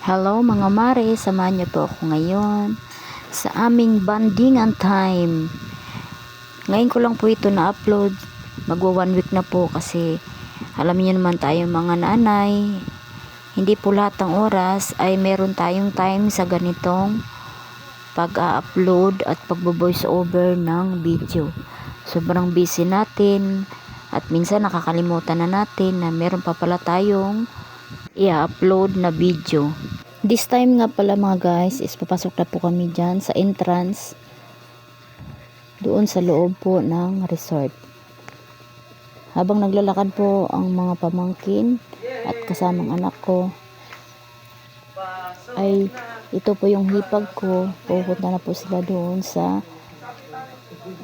Hello mga mare, samahan niyo po ako ngayon sa aming bandingan time. Ngayon ko lang po ito na-upload. Magwa 1 week na po kasi alam niyo naman tayo mga nanay, hindi po lahat ng oras ay meron tayong time sa ganitong pag-upload at pagbo-voice over ng video. Sobrang busy natin at minsan nakakalimutan na natin na meron pa pala tayong i-upload na video. This time nga pala mga guys is papasok na po kami dyan sa entrance doon sa loob po ng resort. Habang naglalakad po ang mga pamangkin at kasamang anak ko ay ito po yung hipag ko, pupunta na po sila doon sa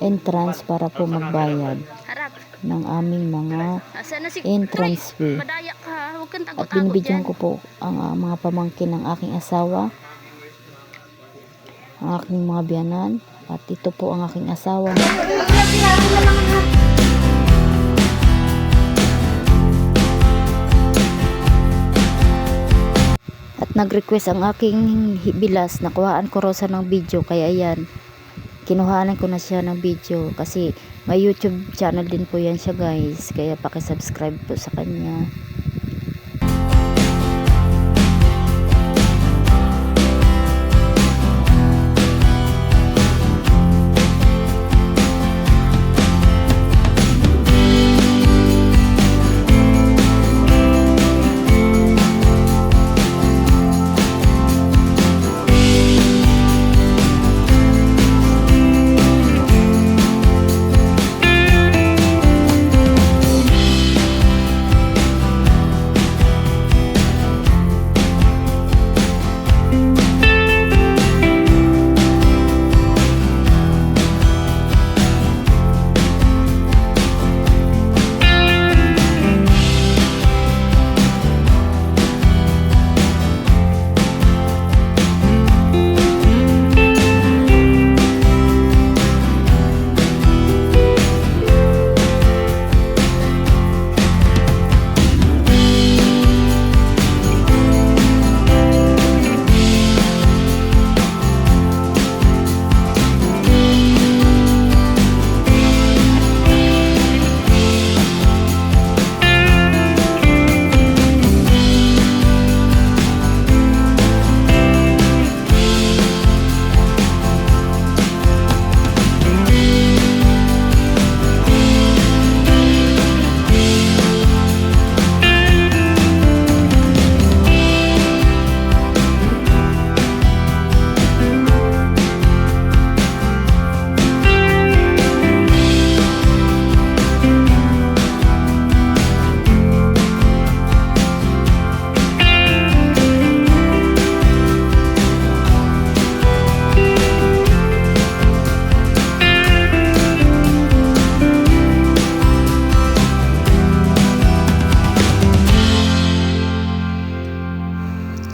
entrance para po magbayad ng aming mga entrance fee. At binibidyohan ko po ang mga pamangkin ng aking asawa, ang aking mga biyanan, at ito po ang aking asawa. At nag-request ang aking bilas na kuhaan ko raw ng video, kaya ayan, kinuhanan ko na siya ng video kasi may YouTube channel din po yan siya guys, kaya paki-subscribe po sa kanya.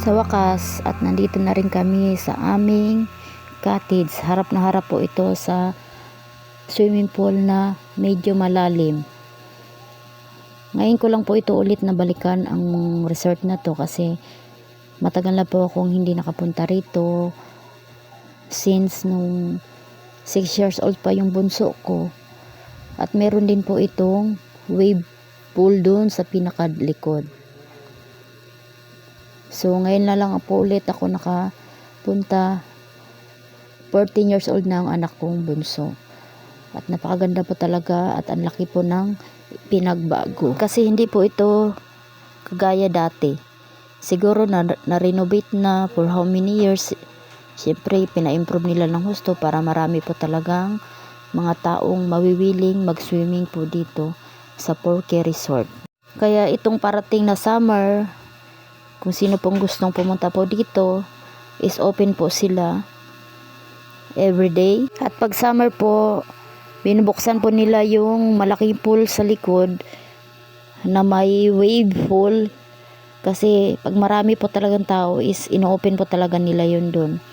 Sa wakas, at nandito na rin kami sa aming cottage. Harap na harap po ito sa swimming pool na medyo malalim. Ngayon ko lang po ito ulit na balikan ang resort na to kasi matagal na po akong hindi nakapunta rito since nung 6 years old pa yung bunso ko. At meron din po itong wave pool doon sa pinakalikod. So ngayon na lang po ulit ako nakapunta. 14 years old na ang anak kong bunso. At napakaganda po talaga at ang laki po ng pinagbago. Kasi hindi po ito kagaya dati. Siguro na-renovate na for how many years. Siyempre pina-improve nila ng husto para marami po talagang mga taong mawiwiling mag-swimming po dito sa Purke Resort. Kaya itong parating na summer, kung sino pong gustong pumunta po dito, is open po sila everyday. At pag summer po, binubuksan po nila yung malaking pool sa likod na may wave pool. Kasi pag marami po talagang tao is ino-open po talaga nila yun dun.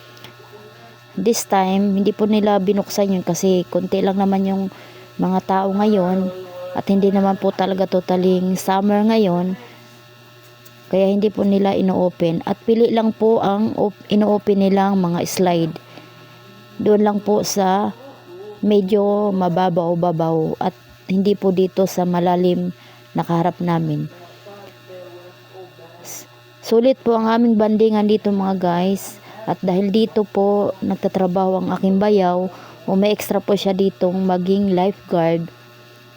This time, hindi po nila binuksan yun kasi konti lang naman yung mga tao ngayon. At hindi naman po talaga totaling summer ngayon. Kaya hindi po nila ino-open. At pili lang po ang ino-open nilang mga slide. Doon lang po sa medyo mababaw-babaw at hindi po dito sa malalim nakaharap namin. Sulit po ang aming bandingan dito mga guys. At dahil dito po nagtatrabaho ang aking bayaw, o may extra po siya ditong maging lifeguard.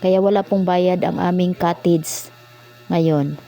Kaya wala pong bayad ang aming cottage ngayon.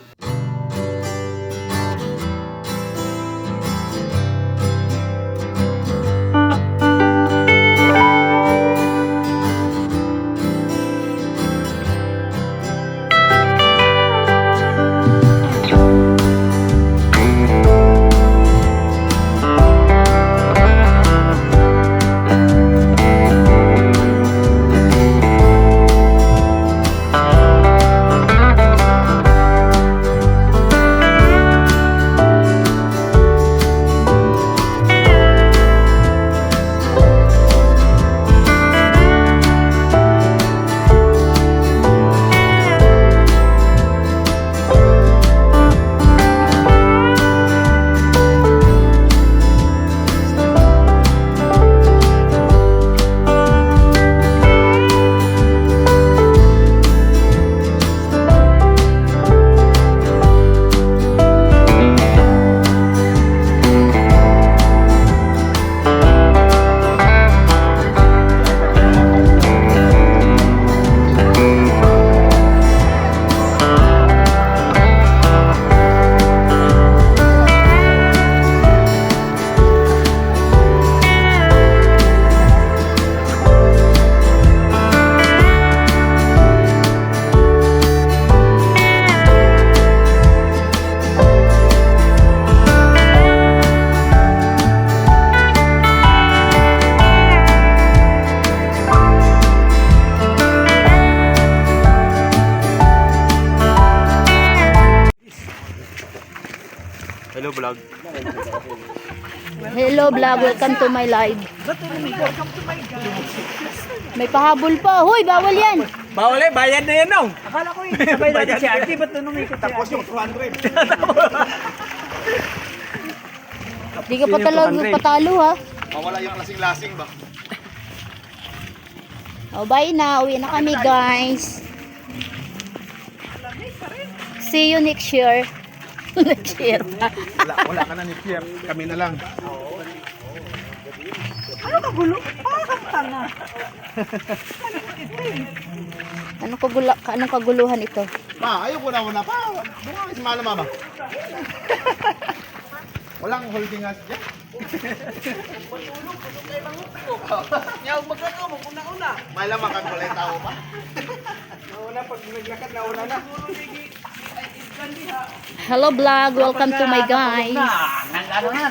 Hello vlog. Hello vlog, welcome to my live. May pahabol pa. Hoy, bawal yan. Bawal eh, bayad na yan nung. Akala ko yung sabay natin si RT, ba't nung umikot si Tapos RT? yung 200. Di ka pa talaga patalo ha. Mawala yung lasing-lasing ba? Oh, bye na. Uwi na kami guys. See you next year. Next year. Wala ka na ni Pierre. Kami na lang. Ano ka gulo? Parang tanga. Anong kaguluhan ito? Ma, ayaw ko na pa. Bunga si Mala Mama. Walang holding us dyan. Yaw, magkano mo, una-una. May lamang kang kulay tao pa. Nauna, pag naglakad, nauna na. Hello vlog, welcome to my guys. Nang-ano na,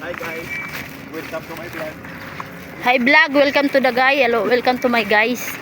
Hi guys. Welcome to my vlog. Hi vlog, welcome to the guy. Hello, welcome to my guys.